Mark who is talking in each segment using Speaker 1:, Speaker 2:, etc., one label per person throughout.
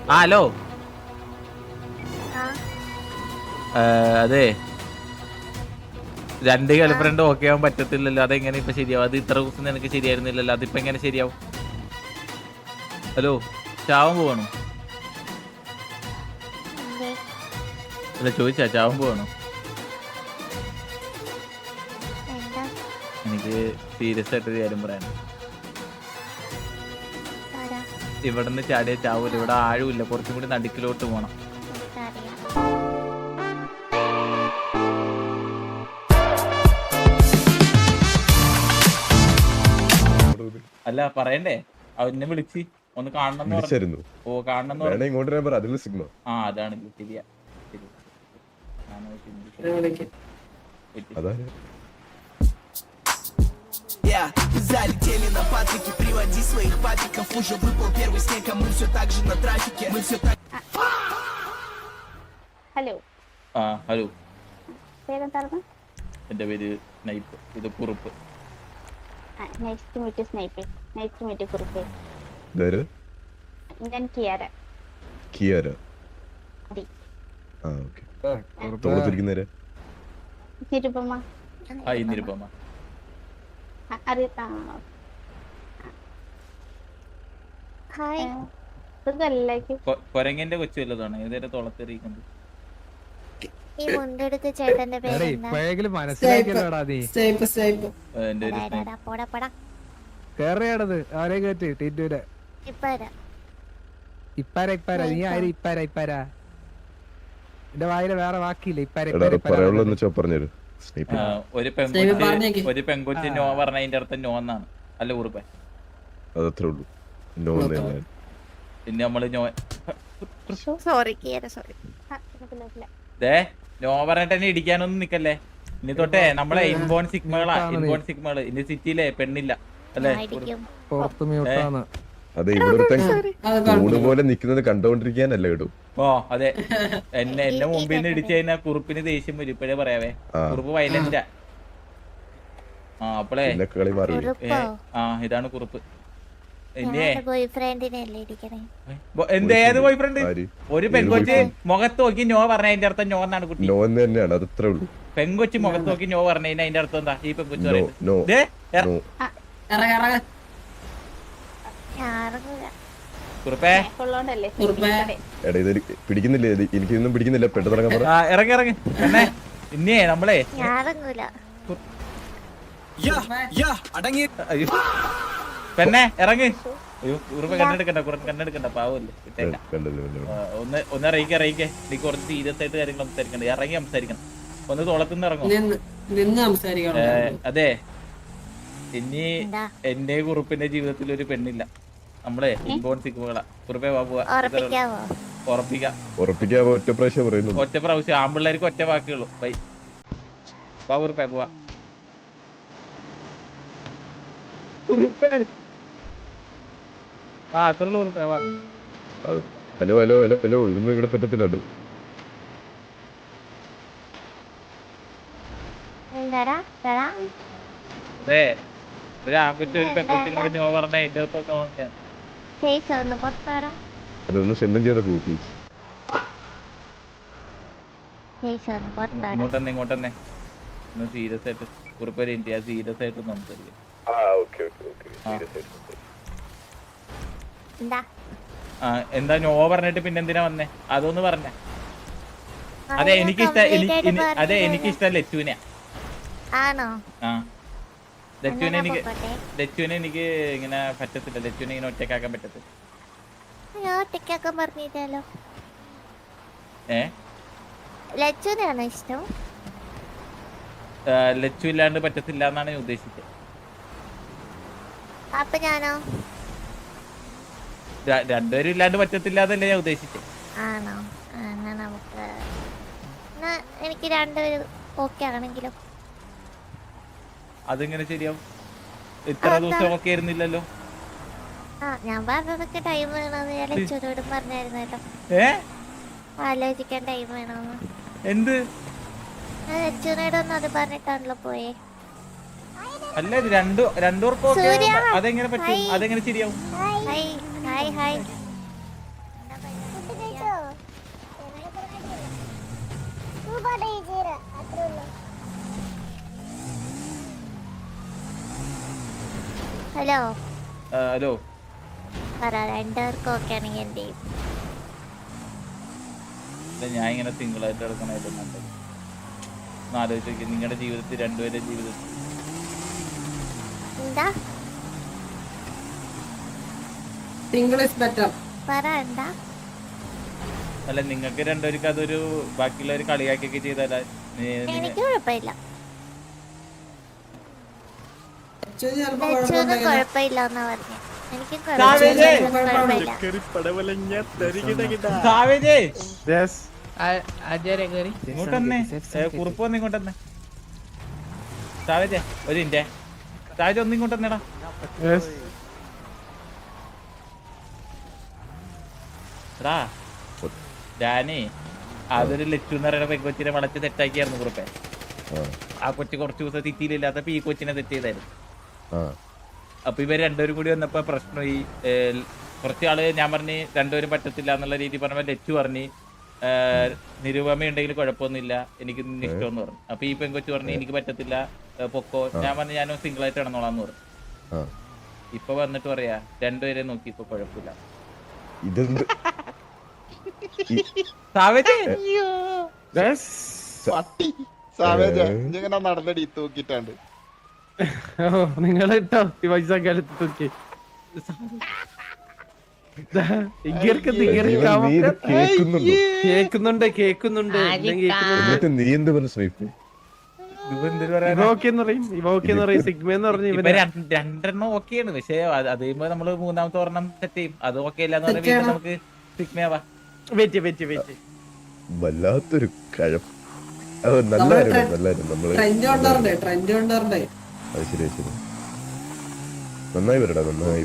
Speaker 1: Hello. അതെ, 2 girlfriend okay ആവാൻ പറ്റത്തില്ലല്ലോ. അതെങ്ങനെ ഇപ്പൊ ശരിയാവും? അത് ഇത്ര ദിവസം നിനക്ക് ശരിയായിരുന്നില്ലല്ലോ, അതിപ്പോ എങ്ങനെ ശരിയാവും? ഹലോ, ചാവാൻ പോവാണോ? അല്ല, ചോദിച്ചാ ചാവാൻ പോവാണോ? എനിക്ക് സീരിയസ് ആയിട്ടൊരു കാര്യം പറയാനുണ്ട്. ഇവിടുന്ന് ചാടിയ ചാവൂല, ഇവിടെ ആഴുമില്ല, കുറച്ചും കൂടി നടുക്കിലോട്ട് പോണം. അല്ല പറയണ്ടേ, അവനെ വിളിച്ച് ഒന്ന് കാണണം. ഓ കാണണം. ആ അതാണ് ശരിയാ.
Speaker 2: Залетели на Патрике, приводи своих патриков. Уже выпал первый снег, а мы все так же на трафике. Мы все так...
Speaker 3: ഹലോ.
Speaker 1: ഹലോ,
Speaker 3: പേരെന്തായിരുന്നു?
Speaker 1: എന്റെ പേര് നൈപ്പ്, ഇത് Kurup.
Speaker 3: Nice to meet Snipe. Nice to meet Kurup. ഞാൻ കിയാര.
Speaker 4: കിയാര.
Speaker 3: അതെ. നിരുപമ.
Speaker 1: ഹായ് നിരുപമ. കൊരങ്ങന്റെ കൊച്ചു വല്ലതാണ് ഏതേലും തോളത്തെറിയിക്കുന്നത്.
Speaker 5: ഈ മുണ്ടെടുത്ത ചേട്ടന്റെ പേരെന്താ?
Speaker 6: എന്റെ വായില് വേറെ വാക്കില്ല.
Speaker 1: ഒരു പെങ്കൊച്ചി നോ പറഞ്ഞ അതിന്റെ അർത്ഥം നോ എന്നാണ്, അല്ല കുറുപ്പേ?
Speaker 4: അതത്രേ ഉള്ളൂ.
Speaker 1: പിന്നെ നമ്മള് നോ നോ പറഞ്ഞിട്ട് തന്നെ ഇടിക്കാനൊന്നും നിക്കല്ലേ. ഇനി തൊട്ടേ നമ്മളെ ഇൻബോൺ സിഗ്മകളാ. ഇനി സിറ്റിയിലെ പെണ്ണില്ല അല്ലേ?
Speaker 4: അതെ, ഇവിടെ പോലെ നിക്കുന്നത് കണ്ടോണ്ടിരിക്കാനല്ല കേട്ടോ.
Speaker 1: ഓ അതെ, എന്നെ മുമ്പിൽ നിന്ന് ഇടിച്ചു കഴിഞ്ഞാൽ കുറുപ്പിന് ദേഷ്യം വരും. ഇപ്പഴേ പറയാവേ, കുറുപ്പ് വയലന്റാ. അപ്പളേ ഇതാണ് കുറുപ്പ്.
Speaker 5: ഏത്
Speaker 1: ബോയ്ഫ്രണ്ട്? ഒരു പെങ്കൊച്ച് മുഖത്ത് നോക്കി നോ പറഞ്ഞ അതിന്റെ അർത്ഥം നോ എന്നാണ് കുട്ടി. പെങ്കൊച്ച് മുഖത്ത് നോക്കി നോ പറഞ്ഞ അതിന്റെ അർത്ഥം എന്താ? ഈ പെങ്കൊച്ച് പറയുന്നത് കുറുപ്പേ
Speaker 4: പിടിക്കുന്നില്ലേ? എനിക്കൊന്നും പിടിക്കുന്നില്ല. പെട്ടെന്ന്
Speaker 1: ഇറങ്ങി പിന്നെ ഇന്നേ നമ്മളെ പെണ്ണെ ഇറങ്ങ്. കുറുപ്പ് കണ്ണെടുക്കണ്ട പാവല്ലേ. ഒന്ന് അറിയിക്കേ. നീ കുറച്ച് സീരിയസ് ആയിട്ട് കാര്യങ്ങൾ സംസാരിക്കണ്ട. ഇറങ്ങി സംസാരിക്കണം. ഒന്ന് തോളത്തുനിന്ന് ഇറങ്ങും. അതെ, ഇനി എന്റെ കുറുപ്പിന്റെ ജീവിതത്തിൽ ഒരു പെണ്ണില്ല. നമ്മളെ ഇൻബോൺ സിഗ്മകളാ. കുറുപ്പേ പോവാ. ഉറപ്പിക്കാം. ഒറ്റ പ്രാവശ്യം. ആമ്പിള്ളേർക്ക് ഒറ്റ വാക്കുള്ളൂ. ബൈ. കുറുപ്പേ പോവാ. അത്രയുള്ളൂ കുറുപ്പേ വാ.
Speaker 4: ഹലോ ഇതൊന്നും ഇവിടെ പറ്റത്തില്ല.
Speaker 1: അതെ, ഒരു ആൺകുട്ടി ഒരു പെൺകുട്ടിയോട് നോ പറഞ്ഞ എന്റെ അടുത്തൊക്കെ
Speaker 4: അതൊന്ന് സെൻഡും ചെയ്ത കൂട്ടി.
Speaker 1: ഇങ്ങോട്ടെന്നെ ഒന്ന് സീരിയസ് ആയിട്ട് കുറുപ്പേര് ഇന്ത്യ സീരിയസ് ആയിട്ട് സംസാരിക്കും. എന്താ നോ പറഞ്ഞിട്ട് പിന്നെ എന്തിനാ വന്നേ? അതൊന്ന് പറഞ്ഞ. അതെ, എനിക്കിഷ്ടം ലച്ചുവിനെ. ലച്ചുവിനെ എനിക്ക് ഇങ്ങനെ പറ്റത്തില്ല. ലച്ചുവിനെ ഇങ്ങനെ ഒറ്റക്കാക്കാൻ പറ്റത്തില്ല. ലച്ചു ഇല്ലാണ്ട് പറ്റത്തില്ല എന്നാണ് ഞാൻ ഉദ്ദേശിച്ചത്. രണ്ടുപേരും ഇല്ലാണ്ട് പറ്റത്തില്ല എന്നല്ലേ ഞാൻ ഉദ്ദേശിച്ചത്.
Speaker 5: എനിക്ക് രണ്ടുപേരും ഓക്കെ ആണെങ്കിലും
Speaker 1: അതെങ്ങനെ ശരിയാവും? ഇത്ര ദിവസം ഓക്കെ ആയിരുന്നില്ലല്ലോ.
Speaker 5: ഞാൻ പറഞ്ഞതൊക്കെ ടൈം വേണമെന്ന് ഞാൻ ലച്ചുനോടും പറഞ്ഞായിരുന്നല്ലോ. ആലോചിക്കാൻ ടൈം വേണമെന്ന്.
Speaker 1: എന്ത്
Speaker 5: ലച്ചുനോടൊന്നും അത് പറഞ്ഞിട്ടാണല്ലോ പോയേ.
Speaker 1: അല്ല, ഇത് രണ്ടുപേർക്കും അതെങ്ങനെ പറ്റും? അതെങ്ങനെ ശരിയാവും?
Speaker 5: ഹലോ
Speaker 1: ഹലോ
Speaker 5: പറ, രണ്ടുപേർക്കും ഓക്കെ ആണെങ്കിൽ എന്ത് ചെയ്യും?
Speaker 1: ഞാൻ ഇങ്ങനെ സിംഗിളായിട്ട് കിടക്കണായിട്ട് നല്ലത്. ഒന്ന് ആലോചിച്ച് നോക്കി, നിങ്ങളുടെ ജീവിതത്തിൽ രണ്ടുപേരുടെ ജീവിതത്തിൽ
Speaker 5: എന്താ പറ, എന്താ?
Speaker 1: അല്ല, നിങ്ങൾക്ക് രണ്ടുപേർക്ക് അതൊരു ബാക്കിയുള്ളവർ കളിയാക്കിയൊക്കെ ചെയ്താല
Speaker 5: എനിക്ക് കുഴപ്പമില്ല, കുഴപ്പമില്ല എന്നാ പറഞ്ഞു. എനിക്ക്
Speaker 1: ഇങ്ങോട്ടന്നെ കുറുപ്പ് വന്ന് ഇങ്ങോട്ടന്നെ. സാവേജ് ഒരു മിനിറ്റ്, സാവേജ് ഒന്ന് ഇങ്ങോട്ടന്നെടാ. എടാ ഞാനേ അതൊരു ലച്ചു എന്ന് പറയുന്ന പെൺകൊച്ചിനെ വളച്ച് തെറ്റാക്കിയായിരുന്നു കുറുപ്പെ. ആ കൊച്ചു കുറച്ച് ദിവസം സിറ്റിയിലില്ലാത്തപ്പോ ഈ കൊച്ചിനെ തെറ്റ് ചെയ്തായിരുന്നു. അപ്പൊ ഇവര് രണ്ടുപേരും കൂടി വന്നപ്പോ പ്രശ്നമായി. കുറച്ചാള് ഞാൻ പറഞ്ഞ് രണ്ടുപേരും പറ്റത്തില്ല എന്നുള്ള രീതി പറഞ്ഞപ്പോ ലച്ചു പറഞ്ഞ് നിരുപമ ഉണ്ടെങ്കിൽ കുഴപ്പമൊന്നുമില്ല, എനിക്ക് ഇഷ്ടമെന്ന് പറഞ്ഞു. അപ്പൊ ഈ പെൺകൊച്ചു പറഞ്ഞു എനിക്ക് പറ്റത്തില്ല, പൊക്കോ. ഞാൻ പറഞ്ഞു ഞാനും സിംഗിൾ ആയിട്ട് നടന്നോളാന്ന് പറഞ്ഞു. ഇപ്പൊ വന്നിട്ട് പറയാ രണ്ടുപേരെ നോക്കി ഇപ്പൊ കുഴപ്പമില്ല.
Speaker 6: നടന്നടി തൂക്കിട്ടാണ്ട്
Speaker 7: നിങ്ങളിട്ടോ ഈ പൈസ കാലത്ത് തൂക്കി കേക്കുന്നുണ്ട് കേക്കുന്നുണ്ട്.
Speaker 4: നീ എന്ത് പറഞ്ഞു സ്നൈപ്പ്?
Speaker 1: രണ്ടെണ്ണം ഓക്കെയാണ്, പക്ഷെ അത് കഴിയുമ്പോ നമ്മള് മൂന്നാമത്തെ ഒരെണ്ണം സെറ്റ് ചെയ്യും. അത് ഓക്കെ അല്ലാന്ന് പറയുമ്പോ നമുക്ക് സിഗ്മയാവാ.
Speaker 4: വല്ലാത്തൊരു കഴപ്പ്. നന്നായിരുന്നു നമ്മള്. അത് ശരി ശരി, നന്നായി വരടാ, നന്നായി.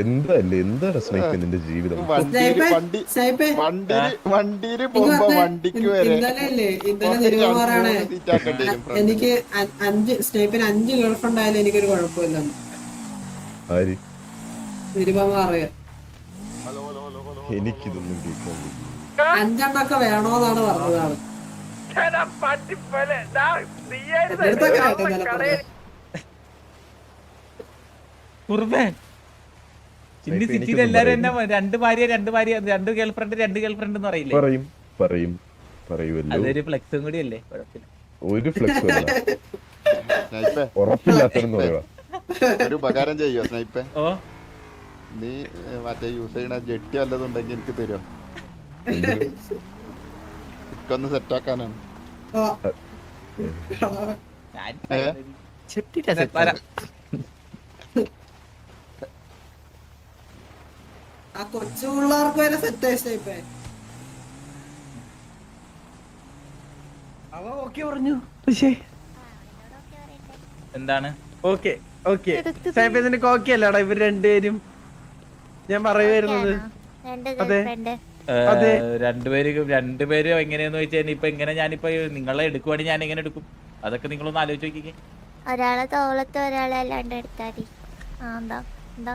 Speaker 4: എന്താല്ലേ എന്താണ് സ്നൈപ്പ് നിന്റെ ജീവിതം?
Speaker 6: വണ്ടിയില് പോകുമ്പോ വണ്ടിക്ക് വരെ
Speaker 8: എനിക്ക് 5 ഗേൾഫ്രണ്ട് ആയാലും എനിക്കൊരു കുഴപ്പമില്ല.
Speaker 4: ആര്?
Speaker 8: നിരുപമ അറിയാം.
Speaker 4: എനിക്കിതൊന്നും കേൾക്കാൻ
Speaker 8: 5 വേണോന്നാണ് പറഞ്ഞതാണ്.
Speaker 1: സിറ്റിയിൽ എല്ലാരും എന്നെ രണ്ട് ഭാര്യ രണ്ട് ഗേൾഫ്രണ്ട് എന്ന് പറയില്ലേ?
Speaker 4: പറയും.
Speaker 1: അതൊരു ഫ്ലെക്സും കൂടി അല്ലേ? കുഴപ്പമില്ല.
Speaker 4: ഒരു ഫ്ലെക്സ് ഉറപ്പില്ലാത്തെന്ന് പറയുക.
Speaker 6: ഒരു ഉപകാരം ചെയ്യോ സ്നൈപ്പേ?
Speaker 1: ഓ,
Speaker 6: നീ മറ്റേ യൂസ് ചെയ്യണ ജെട്ടി വല്ലതുണ്ടെങ്കിൽ എനിക്ക് തരുമോ? ഇക്കൊന്ന് സെറ്റാക്കാനാണ്.
Speaker 8: ആ കൊച്ചു പിള്ളേർക്ക് വരെ സെറ്റ് ആയിപ്പേ.
Speaker 7: അവ ഓക്കെ പറഞ്ഞു. പക്ഷേ
Speaker 1: എന്താണ്
Speaker 7: ഓക്കെ നിനക്ക് ഓക്കെ അല്ലാടാ ഇവർ രണ്ടുപേരും? ഞാൻ പറയുമായിരുന്നത്
Speaker 1: രണ്ടുപേരും എങ്ങനെയാന്ന് വെച്ചാൽ ഇപ്പൊ എങ്ങനെ ഞാനിപ്പോ നിങ്ങളെ എടുക്കുവാണെങ്കിൽ ഞാൻ എങ്ങനെ എടുക്കും? അതൊക്കെ നിങ്ങളൊന്ന് ആലോചിച്ച് നോക്കിക്കേ.
Speaker 5: ഒരാളെ തോളത്ത് ഒരാളെ അല്ലാണ്ട് എടുത്താടി. എന്താ എന്താ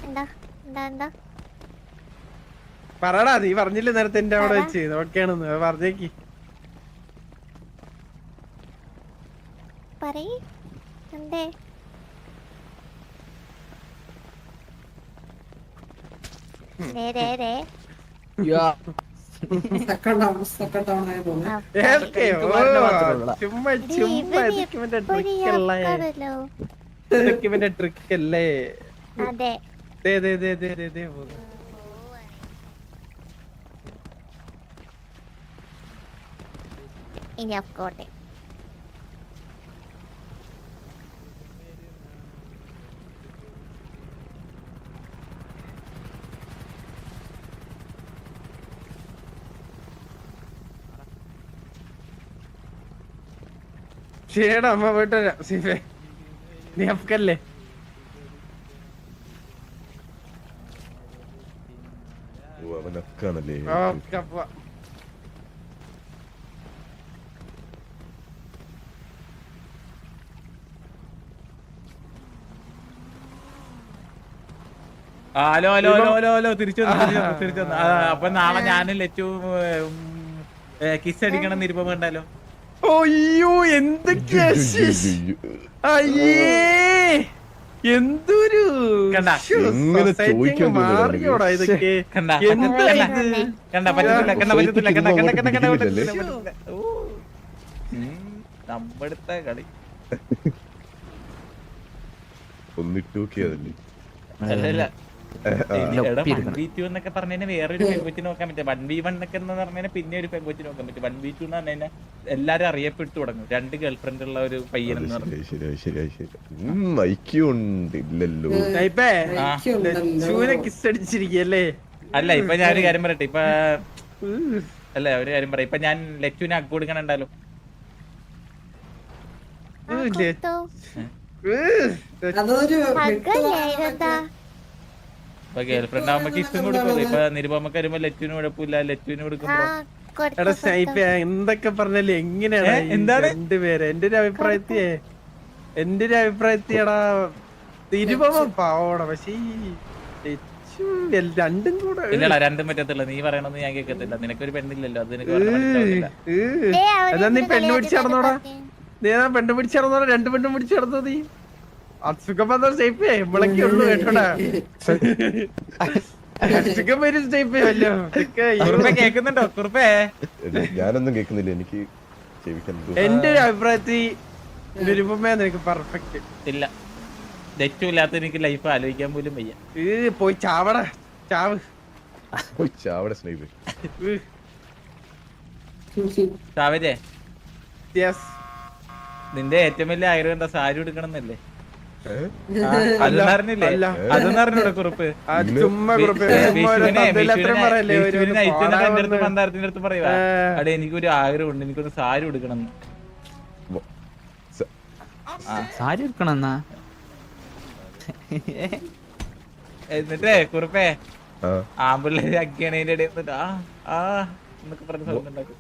Speaker 5: എന്താ എന്താ എന്താ
Speaker 7: പറടാ, നീ പറഞ്ഞില്ലേ നേരത്തെ എന്റെ അവിടെ വെച്ച് ഓക്കെയാണെന്ന് പറഞ്ഞേക്ക്.
Speaker 5: പറയ് എന്തേ?
Speaker 7: ട്രിക്കല്ലേ?
Speaker 5: അതെ ഇനി അക്കോട്ടെ.
Speaker 7: ശരിയാടാ, അമ്മ പോയിട്ട് വരാം. സീഫേ നീ അഫ്കല്ലേ?
Speaker 4: അവനൊക്കാണല്ലേ?
Speaker 1: ഹലോ തിരിച്ചു വന്നു. അപ്പൊ നാളെ ഞാനും ലച്ചു കിസ് അടിക്കണം നിരുപമ ഉണ്ടല്ലോ.
Speaker 7: അയ്യോ എന്തൊക്കെയാ അയ്യേ എന്തൊരു
Speaker 1: കണ്ടാ?
Speaker 4: എങ്ങനെ ചോദിക്കാൻ
Speaker 7: മാറിയോടാ ഇതൊക്കെ
Speaker 1: കണ്ടാ?
Speaker 7: എന്താ ഇത്?
Speaker 1: കണ്ടാ പറ്റത്തില്ല, കണ്ടാ പറ്റത്തില്ല, കണ്ടാ കണ്ടാ കണ്ടാ കണ്ടാ
Speaker 4: ഇല്ലല്ലേ?
Speaker 1: പറ്റത്തില്ല. ഓ. നമ്മടുത്ത കളി
Speaker 4: ഒന്നിട്ടൂക്കിയതല്ലേ
Speaker 1: അല്ലല്ല. എടാ 1v2 എന്നൊക്കെ പറഞ്ഞാൽ വേറൊരു പെങ്കൊച്ചിനെ നോക്കാൻ പറ്റും. 1v1 എന്നൊക്കെ എന്ന് പറഞ്ഞാൽ പിന്നെ ഒരു പെങ്കൊച്ചിനെ നോക്കാൻ പറ്റും. 1v2 എന്ന് പറഞ്ഞു കഴിഞ്ഞാൽ എല്ലാരും അറിയപ്പെട്ടു തുടങ്ങും. 2 ഗേൾഫ്രണ്ട് ഉള്ള ഒരു പയ്യനെന്ന് പറഞ്ഞു.
Speaker 4: ഇല്ലല്ലോ.
Speaker 7: കിസ് അടിച്ചിരിക്കല്ലേ?
Speaker 1: അല്ല ഇപ്പൊ ഞാൻ ഒരു കാര്യം പറയട്ടെ. ഇപ്പൊ അല്ല ഒരു കാര്യം പറയാം. ഇപ്പൊ ഞാൻ ലച്ചുവിനെ അക്ക് കൊടുക്കണുണ്ടല്ലോ.
Speaker 8: അതൊരു
Speaker 1: ഇപ്പൊ ഗേൾഫ്രണ്ട് ആവുമ്പോ കിസും കൊടുക്കുള്ളൂ. ഇപ്പൊ നിരുപമക്ക് വരുമ്പോ ലച്ചുവിന് കുഴപ്പമില്ല, ലച്ചുവിന് കൊടുക്കുമ്പോ
Speaker 7: എടാ സ്നൈപ്പ് എന്തൊക്കെ പറഞ്ഞാലും എങ്ങനെയാണ്
Speaker 1: എന്താണ്?
Speaker 7: രണ്ടുപേരെ എന്റെ ഒരു അഭിപ്രായത്തിയടാ തിരുപമ പാവോടാ. പക്ഷേ രണ്ടും കൂടെ
Speaker 1: ഇല്ലടാ, രണ്ടും പറ്റത്തില്ല. നീ പറയണമെന്ന് ഞാൻ കേൾക്കത്തില്ല. നിനക്കൊരു പെണ്ണില്ലല്ലോ, അത് നിനക്ക് പറഞ്ഞാ മനസ്സിലാവില്ല.
Speaker 7: എന്നാ നീ പെണ്ണ് പിടിച്ച് നടന്നോടാ. നീ പെണ്ണ് പിടിച്ച് നടന്നോടാ. 2 പെണ്ണും പിടിച്ച് നടന്നോ നീ. അസുഖം വന്ന സ്റ്റേപ്പേ നമ്മളൊക്കെ ഉള്ളു കേട്ടോടാ. അസുഖം വരും സ്റ്റേപ്പല്ലോ.
Speaker 1: കുറുപ്പേ കേക്കുന്നുണ്ടോ? കുറുപ്പേ
Speaker 4: ഞാനൊന്നും കേൾക്കുന്നില്ല, എനിക്ക്
Speaker 7: എന്റെ ഒരു അഭിപ്രായത്തിൽ നിരുപമ നിനക്ക് പെർഫെക്റ്റ്.
Speaker 1: ഇല്ല, തെറ്റില്ലാത്ത എനിക്ക് ലൈഫ് ആലോചിക്കാൻ പോലും വയ്യ.
Speaker 7: പോയി ചാവടാ, ചാവ്.
Speaker 4: ചാവട സ്നേഹിതേ.
Speaker 1: സാവജേ,
Speaker 7: യെസ്.
Speaker 1: നിന്റെ ഏറ്റവും വലിയ ആഗ്രഹം എന്താ? സാരി എടുക്കണം എന്നല്ലേ? അതൊന്നും അറിഞ്ഞില്ലേ? അതൊന്നും അറിഞ്ഞൂടെ കുറുപ്പ്?
Speaker 7: ചുമ്മാ
Speaker 1: മന്ദാരത്തിന്റെ അടുത്ത് പറയുവാ, അടെ എനിക്കൊരു ആഗ്രഹമുണ്ട്, എനിക്കൊരു സാരി എടുക്കണം.
Speaker 9: സാരി എടുക്കണെന്നാ?
Speaker 1: എന്നിട്ടേ കുറുപ്പേ ആമ്പിള്ളേര് അഗ്ഗണേന്റെ ഇടയിൽ എന്നൊക്കെ പറഞ്ഞ സൗണ്ട് ഉണ്ടാക്കും.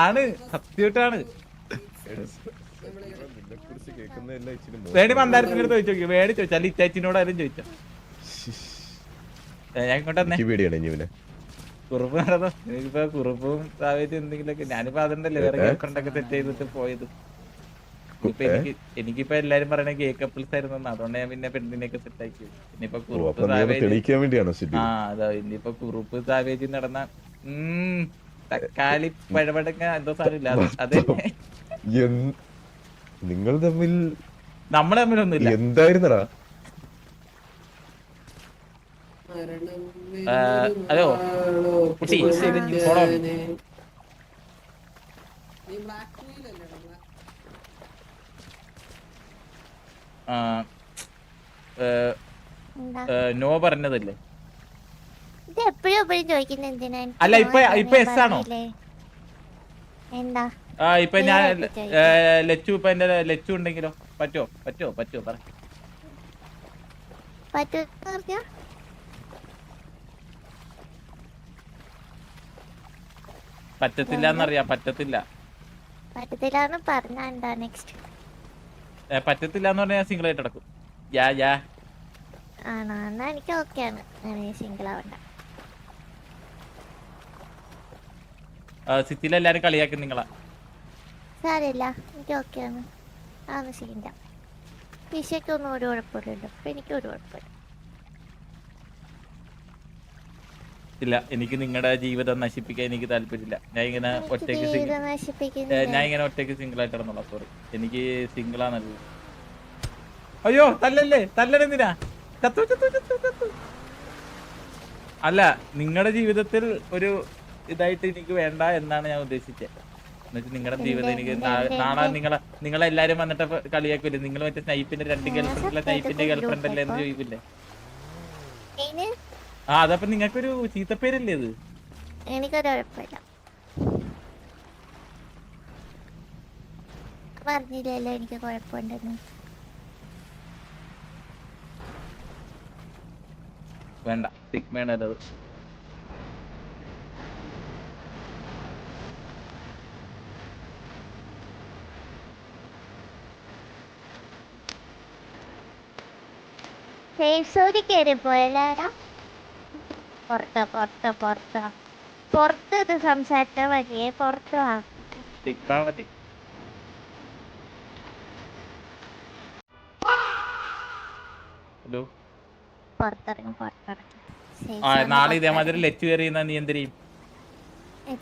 Speaker 1: ആണ്, സത്യമായിട്ടാണ്. വേണി മന്ദാരത്തിന്റെ അടുത്ത് ചോദിച്ചു നോക്കി. വേണി ചോദിച്ചാൽ ഇറ്റാച്ചിനോട് ആരും ചോദിച്ചോ? ഞാൻ ഇങ്ങോട്ടെ കുറുപ്പ് നടന്നു. എനിക്കിപ്പോ കുറുപ്പും സാവേജ് എന്തെങ്കിലുമൊക്കെ. ഞാനിപ്പോ അതുണ്ടല്ലേ വേറെ ഗേൾഫ്രണ്ടൊക്കെ സെറ്റ് ചെയ്തിട്ട് പോയത്. ഇപ്പൊ എനിക്കിപ്പോ എല്ലാരും പറയണ ഗേ കപ്പിൾസ് ആയിരുന്നു. അതുകൊണ്ട് ഞാൻ പിന്നെ പെണ്ണിനെയൊക്കെ സെറ്റ് ആക്കി. ഇനിയിപ്പൊ കുറുപ്പ് സാവേജ് അതാ ഇനിയിപ്പൊ കുറുപ്പ് സാവേജ് നടന്ന തക്കാളി പഴപടക്ക എന്തോ സാധനമില്ല. അതെ,
Speaker 4: നിങ്ങൾ തമ്മിൽ
Speaker 1: നമ്മള് തമ്മിലൊന്നുമില്ല.
Speaker 4: എന്തായിരുന്നടാ?
Speaker 1: അതോ കുട്ടി പോടോ. നോ പറഞ്ഞതല്ലേ? അല്ല ഇപ്പൊ എസ് ആണോ?
Speaker 5: എന്താ
Speaker 1: ഇപ്പൊ ഞാൻ ലച്ചു, ഇപ്പൊ എന്റെ ലച്ചു ഉണ്ടെങ്കിലോ? പറ്റോ പറ. പറ്റത്തില്ല എന്നറിയാം. പറ്റത്തില്ല
Speaker 5: എന്ന്
Speaker 1: പറഞ്ഞാൽ സിംഗിൾ ആയിട്ട് നടക്കും.
Speaker 5: ആണോ? എന്നാ എനിക്ക് ഓക്കെ ആണ്. സിംഗിൾ ആവണ്ട.
Speaker 1: സിറ്റിയിൽ എല്ലാരും കളിയാക്കും നിങ്ങളാ.
Speaker 5: സാരമില്ല, എനിക്ക് ഓക്കെ ആണ്. അതൊന്നും ചെയ്യണ്ട. വിഷയ്ക്കൊന്നും ഒരു കുഴപ്പമില്ലല്ലോ. അപ്പൊ എനിക്കൊരു കുഴപ്പമില്ല.
Speaker 1: ഇല്ല, എനിക്ക് നിങ്ങളുടെ ജീവിതം നശിപ്പിക്കാൻ എനിക്ക് താല്പര്യമില്ല. ഞാൻ ഇങ്ങനെ ഒറ്റയ്ക്ക് സിംഗിൾ ആയിട്ട് നടന്നോളാം. സോറി, എനിക്ക് സിംഗിളാ നല്ലത്. അയ്യോ തല്ലെന്തിനാ? അല്ല, നിങ്ങളുടെ ജീവിതത്തിൽ ഒരു ഇതായിട്ട് എനിക്ക് വേണ്ട എന്നാണ് ഞാൻ ഉദ്ദേശിച്ചത്. എന്നുവെച്ചാൽ നിങ്ങളുടെ ജീവിതം എനിക്ക് നാളെ നിങ്ങളെല്ലാരും വന്നിട്ട് കളിയാക്കൂല്ലേ? നിങ്ങൾ മറ്റേ സ്നൈപ്പിന്റെ 2 ഗേൾഫ്രണ്ട് സ്നൈപ്പിന്റെ ഗേൾഫ്രണ്ട് അല്ലേ എന്ന് ചോദിക്കില്ലേ? അതപ്പൊ നിങ്ങൾക്കൊരു ചീത്തപ്പേരല്ലേ അത്?
Speaker 5: എനിക്കൊരു കുഴപ്പമില്ല. പറഞ്ഞില്ലല്ലോ എനിക്ക് കുഴപ്പമുണ്ടെന്ന്.
Speaker 1: വേണ്ട, സിഗ്മേണത്.
Speaker 5: Safe sorry കയറിപ്പോയല്ലേടാ. പുറത്ത് ഇത് സംസാരിച്ചാൽ മതിയേ. പുറത്ത് വാ.
Speaker 1: ടിക്കാ മതി. ഹലോ
Speaker 5: പുറത്തിറങ്ങി
Speaker 1: ആ നാളെ ഇതേമാതിരി ലെറ്റ് കയറിയുന്ന നീ എന്തിനും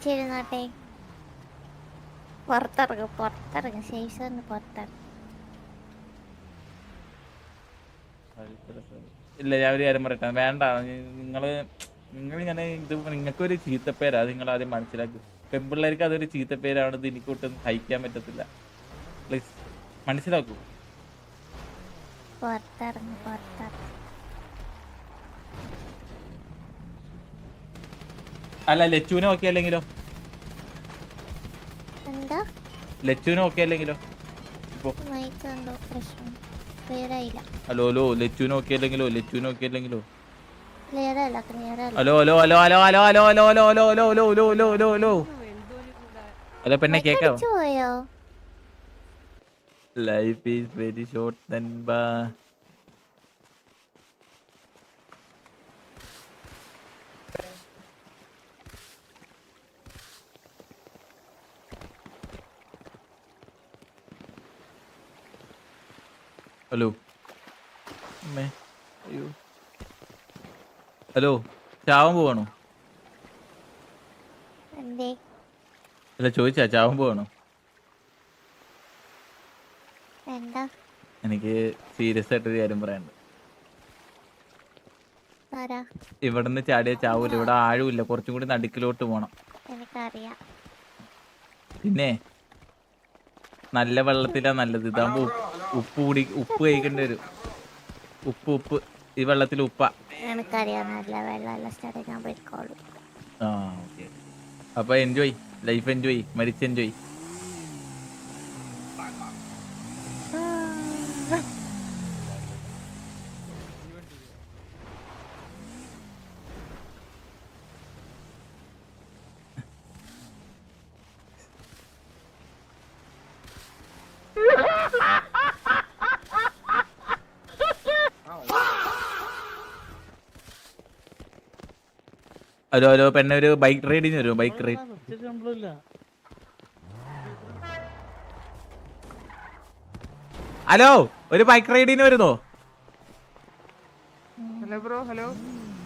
Speaker 5: ചെരുന്നാട്ടെ പുറത്തിറങ്ങും ശേഷം പുറത്തിറങ്ങും.
Speaker 1: ഇല്ല ഞാൻ ഒരു കാര്യം പറയട്ടെ, വേണ്ട. നിങ്ങളിങ്ങനെ ഇത് നിങ്ങൾക്കൊരു ചീത്തപ്പേരാ, അത് നിങ്ങൾ ആദ്യം മനസ്സിലാക്കും. പെൺപിള്ളേർക്ക് അതൊരു ചീത്തപ്പേരാണെന്ന് എനിക്കൊട്ടും സഹിക്കാൻ പറ്റത്തില്ല. പ്ലീസ് മനസ്സിലാക്കൂ. അല്ല ലച്ചുവിനെ ഓക്കെ അല്ലെങ്കിലോ?
Speaker 5: എന്താ
Speaker 1: ലച്ചുവിനെ ഓക്കെ അല്ലെങ്കിലോ? ഇപ്പൊ
Speaker 5: പ്രശ്നം ക്ലിയർ ആയില്ല.
Speaker 1: ഹലോ ലച്ചുവിനെ ഓക്കെ അല്ലെങ്കിലോ?
Speaker 5: ക്ലിയർ അല്ല
Speaker 1: ഹലോ ഹലോ പെണ്ണെ കേക്കാവോ?
Speaker 5: പോയോ?
Speaker 1: ലൈഫ് ഈസ് വെരി ഷോർട്ട് നൻപാ. ഹലോ അയ്യോ ഹലോ ചാവാൻ പോവാണോ? അല്ല ചോദിച്ചാ ചാവാൻ പോവാണോ? എനിക്ക് സീരിയസ് ആയിട്ടൊരു കാര്യം പറയാനുണ്ട്. ഇവിടുന്ന് ചാടിയ ചാവൂല, ഇവിടെ ആഴുമില്ല, കുറച്ചും കൂടി നടുക്കിലോട്ട് പോണം.
Speaker 5: എനിക്കറിയാം.
Speaker 1: പിന്നെ നല്ല വെള്ളത്തിലാ നല്ലത്. ഇതാകുമ്പോ ഉപ്പ് കഴിക്കേണ്ടി വരും. ഉപ്പ് ഈ വെള്ളത്തിൽ ഉപ്പാ.
Speaker 5: എനിക്കറിയാം, നല്ല വെള്ളമല്ല സ്റ്റാർട്ട് ഞാൻ പോയിക്കോളൂ.
Speaker 1: ആ ഓക്കെ. അപ്പൊ എൻജോയ് ലൈഫ്, എൻജോയ് മരിച്ച് എൻജോയ്. ഹലോ പെണ്ണ ഒരു ബൈക്ക് റൈഡിന് വരുമോ? Bike ride. ഹലോ ഒരു ബൈക്ക് റൈഡിന് വരുന്നോ?
Speaker 7: Hello bro. ഹലോ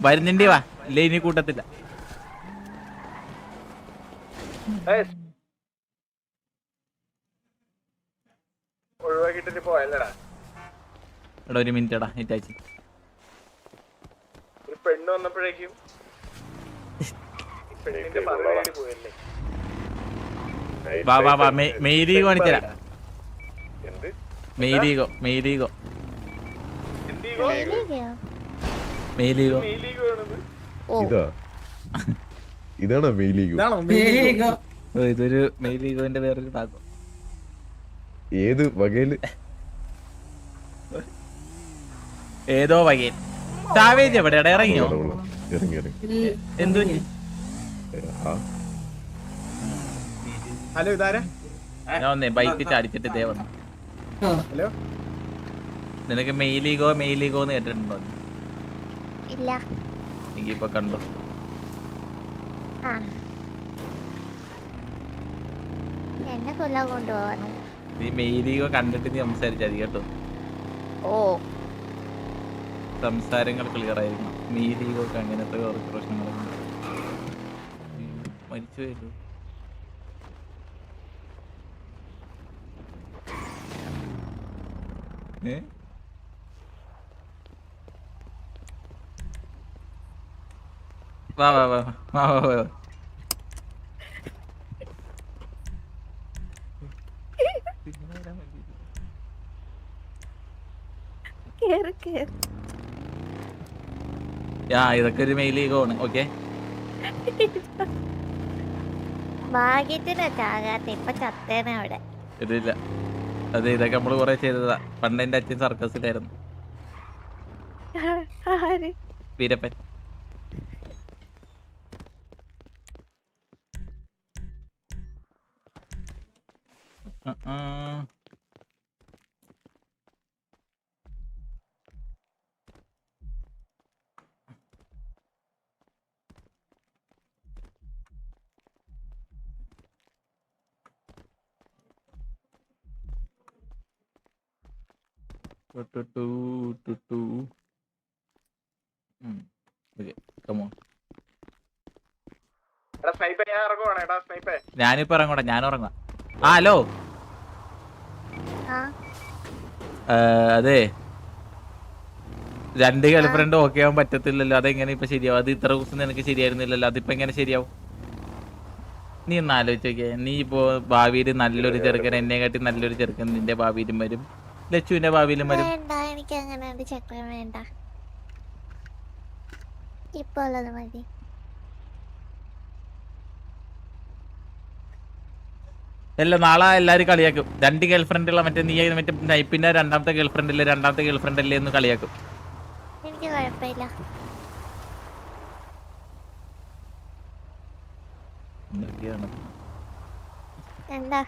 Speaker 1: വരുന്നുണ്ടേ വാ. ഇല്ല ഇനി കൂട്ടത്തില്ല.
Speaker 7: ഒഴിവാക്കിട്ട് പോയല്ലടാ.
Speaker 1: എടാ ഒരു മിനിറ്റ് എടാ ഹിറ്റാച്ചി.
Speaker 7: ഒരു പെണ്ണ് വന്നപ്പോഴേക്കും പോയല്ലേ.
Speaker 1: വാ മെയ്രീഗോ കാണിച്ചരാ. മെയ്രീഗോ
Speaker 4: ഇതാണോ മെയിലീഗോ?
Speaker 1: ഇതൊരു മെയ്രീഗോന്റെ വേറൊരു ഭാഗം.
Speaker 4: ഏത് വകയില്?
Speaker 1: ഏതോ വകയിൽ. സാവേജ് എവിടെയാ ഇറങ്ങിയോ?
Speaker 4: ഇറങ്ങി.
Speaker 1: എന്തു?
Speaker 7: ഹലോ ഇതാരാ?
Speaker 1: ഞാൻ വന്നേ ബൈക്ക് ചാടിച്ചിട്ട് ഇതേ വന്നു.
Speaker 7: ഹലോ
Speaker 1: നിനക്ക് മെയ്ലീഗോ എന്ന് കേട്ടിട്ടുണ്ടോ?
Speaker 5: ഇല്ല.
Speaker 1: എനിക്കിപ്പോ കണ്ടു.
Speaker 5: എന്നെ കൊല്ലാൻ കൊണ്ടുപോവാണ്.
Speaker 1: നീ മെയ്ലീഗോ കണ്ടിട്ട് നീ സംസാരിച്ചത് കേട്ടോ. സംസാരങ്ങൾ ക്ലിയർ ആയിരിക്കണം. മെയ്ലീഗോക്ക് അങ്ങനത്തെ കുറച്ച് പ്രശ്നങ്ങളൊക്കെ മരിച്ചു പോയല്ലോ. വാ ഇതൊക്കെ ഒരു മെയിലീഗോ ആണ്. ഓക്കെ
Speaker 5: ഭാഗ്യത്തിനാ ചാകാത്ത. ഇപ്പൊ ചത്തേനെ അവിടെ.
Speaker 1: ഇതില്ല. അതെ ഇതൊക്കെ നമ്മള് കൊറേ ചെയ്തതാ. പണ്ട് എന്റെ അച്ഛൻ സർക്കസിലായിരുന്നു. വീരപ്പൻ. ഞാനിപ്പോ ഇറങ്ങൂടാ, ഞാൻ ഉറങ്ങാം. ഹലോ. അതെ, 2 ഗേൾഫ്രണ്ട് ഓക്കെ ആവാൻ പറ്റത്തില്ലല്ലോ. അതെങ്ങനെ ഇപ്പൊ ശരിയാവും? അത് ഇത്ര ദിവസം നിനക്ക് ശരിയായിരുന്നില്ലല്ലോ, അതിപ്പോ എങ്ങനെ ശരിയാവും? നീ ഒന്ന് ആലോചിച്ച് നോക്കിയേ. നീ ഇപ്പോ ഭാവിയിൽ നല്ലൊരു ചെറുക്കൻ, എന്നെ കാട്ടി നല്ലൊരു ചെറുക്കൻ നിന്റെ ഭാവിയിലും വരും, ലച്ചുവിന്റെ ഭാവിയിലും വരും.
Speaker 5: വേണ്ട, എനിക്ക് അങ്ങനെ ഒരു ചക്രം വേണ്ട. ഇപ്പൊ ഉള്ളത് മതി.
Speaker 1: അല്ല, നാളെ എല്ലാരും കളിയാക്കും. 2 ഗേൾഫ്രണ്ട് ഉള്ള മറ്റേ നീ മറ്റേ നൈപ്പിന്റെ രണ്ടാമത്തെ ഗേൾഫ്രണ്ട് അല്ലേ എന്ന് കളിയാക്കും.
Speaker 5: എനിക്ക് കുഴപ്പമില്ല. എന്താ?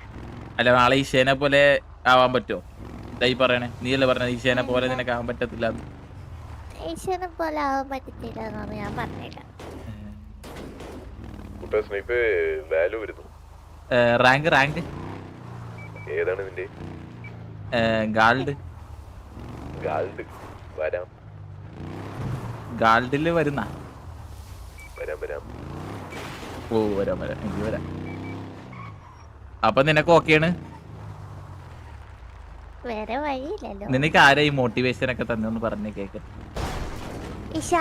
Speaker 1: അല്ല, നാളെ ഈശേനെ പോലെ ആവാൻ പറ്റുമോ? ഇതായി പറയണേ. നീയല്ലേ പറഞ്ഞ ഈശേനെ പോലെ നിനക്ക് ആവാൻ പറ്റത്തില്ല.
Speaker 5: ഈശ്വരനെ പോലെ ആവാൻ പറ്റത്തില്ല എന്നൊന്നും ഞാൻ പറഞ്ഞില്ല.
Speaker 1: റാങ്ക്
Speaker 4: ഏതാണ് നിന്റെ?
Speaker 1: ഗാൾഡില് വരുന്ന. ഓ, വരാം. എനിക്ക് വരാം. അപ്പൊ നിനക്ക് ഓക്കെയാണ്?
Speaker 5: വേറെ വഴിയില്ലല്ലോ.
Speaker 1: നിനക്ക് ആരാ ഈ മോട്ടിവേഷൻ ഒക്കെ തന്നെ പറഞ്ഞ് കേക്ക്?
Speaker 5: ഇഷ.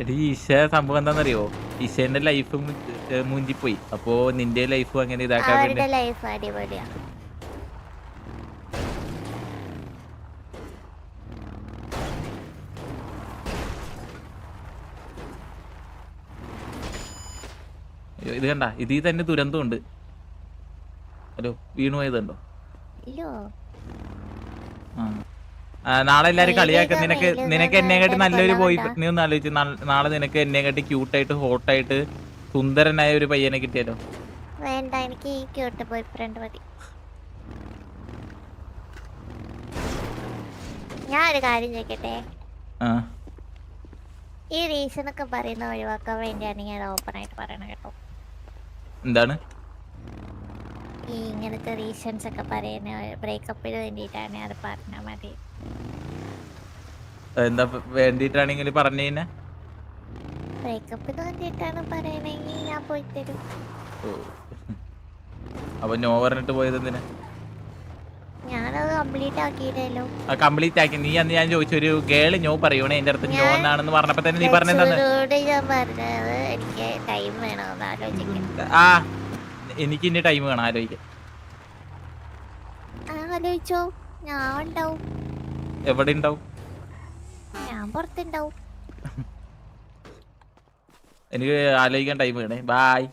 Speaker 1: എടി, ഈശ സംഭവം എന്താണെന്നറിയോ? ഈശന്റെ ലൈഫ് മുഞ്ചിപ്പോയി. അപ്പോ നിന്റെ ലൈഫും അങ്ങനെ ഇതാക്കാൻ
Speaker 5: അവരുടെ ലൈഫ് അടിപൊളിയാണ്.
Speaker 1: ഇത് കണ്ട, ഇതിൽ തന്നെ ദുരന്തമുണ്ട്. ഹലോ, വീണു പോയതുണ്ടോ? നാളെ എല്ലാരും കളിയാക്കും. നിനക്ക് എന്നെക്കാട്ടി നല്ലൊരു ബോയ്. നീ ഒന്ന് ആലോചിച്ച്, നാളെ നിനക്ക് എന്നെക്കാട്ടി ക്യൂട്ടായിട്ട് ഹോട്ടായിട്ട് സുന്ദരനായ ഒരു പയ്യനെ കിട്ടിയാലോ?
Speaker 5: വേണ്ട, എനിക്ക് ഈ ക്യൂട്ട് ബോയ് ഫ്രണ്ട് മതി. ഞാൻ ഒരു കാര്യം ചോദിക്കട്ടെ? ഈ റീസൺ ഒക്കെ പറയുന്ന ഒഴിവാക്കാൻ വേണ്ടിയാണ് ഞാൻ ഓപ്പൺ ആയിട്ട് പറയണത് കേട്ടോ.
Speaker 1: എന്താണ്
Speaker 5: ഈ ഇങ്ങനത്തെ റീസൺസ് ഒക്കെ പറയുന്ന ബ്രേക്കപ്പിന് വേണ്ടിയിട്ടാണ്, അത് പറഞ്ഞാൽ മതി.
Speaker 1: എന്താ വേണ്ടിട്ടാണെങ്കിൽ പറഞ്ഞു കഴിഞ്ഞാ?
Speaker 5: ബ്രേക്കപ്പിന് വേണ്ടിയിട്ടാണ് പറയണെങ്കിൽ ഞാൻ പോയി തരും.
Speaker 1: അപ്പൊ നോ പറഞ്ഞിട്ട് പോയത് എന്തിനാ?
Speaker 5: ഞാനത് കംപ്ലീറ്റ് ആക്കിയില്ലല്ലോ.
Speaker 1: കംപ്ലീറ്റ് ആക്കി. നീ അന്ന് ഞാൻ ചോദിച്ചൊരു ഗേള് നോ പറയണേ, എന്റെ അടുത്ത് നോ എന്നാണെന്ന് പറഞ്ഞപ്പോ തന്നെ നീ പറഞ്ഞത്
Speaker 5: ഞാൻ പറഞ്ഞത് എനിക്ക് ടൈം വേണമെന്ന് ആലോചിക്കാം.
Speaker 1: എനിക്ക് ഇനി ടൈം വേണം ആലോചിക്കാൻ.
Speaker 5: ആലോചിച്ചോ, ഞാൻ ഉണ്ടാവും.
Speaker 1: എവിടെ ഉണ്ടാവും?
Speaker 5: ഞാൻ പുറത്തുണ്ടാവും.
Speaker 1: എനിക്ക് ആലോചിക്കാൻ ടൈം വേണേ. ബായ്.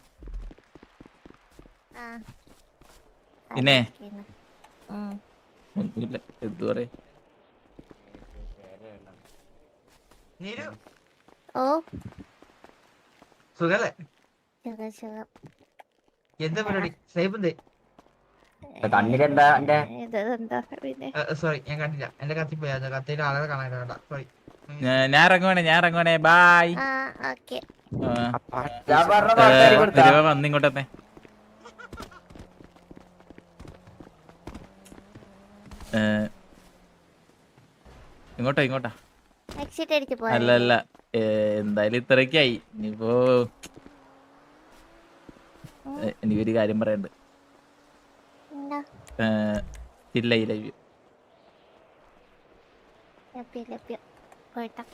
Speaker 1: പിന്നെ ഒന്നുമില്ല, എന്തു പറയാ.
Speaker 5: ഓ,
Speaker 8: സുഖല്ലേ?
Speaker 5: സുഖം.
Speaker 8: എന്താ പരിപാടി? സ്നേഹിപ്പന്തേ? സോറി, ഞാൻ കണ്ടില്ല. എന്റെ കത്തി പോയാ, കത്തിയിൽ ആളുകളെ കാണാൻ. സോറി.
Speaker 1: ഞാൻ ഇറങ്ങുവാണേ. ബായ്.
Speaker 5: ഓക്കെ.
Speaker 1: വന്നിങ്ങോട്ടെ. ഇങ്ങോട്ടാ. അല്ല, എന്തായാലും ഇത്രയൊക്കെയായി. ഇനിയിപ്പോ എനിക്കൊരു കാര്യം പറയണ്ട്. ഇല്ല,
Speaker 5: പോയിട്ടാ.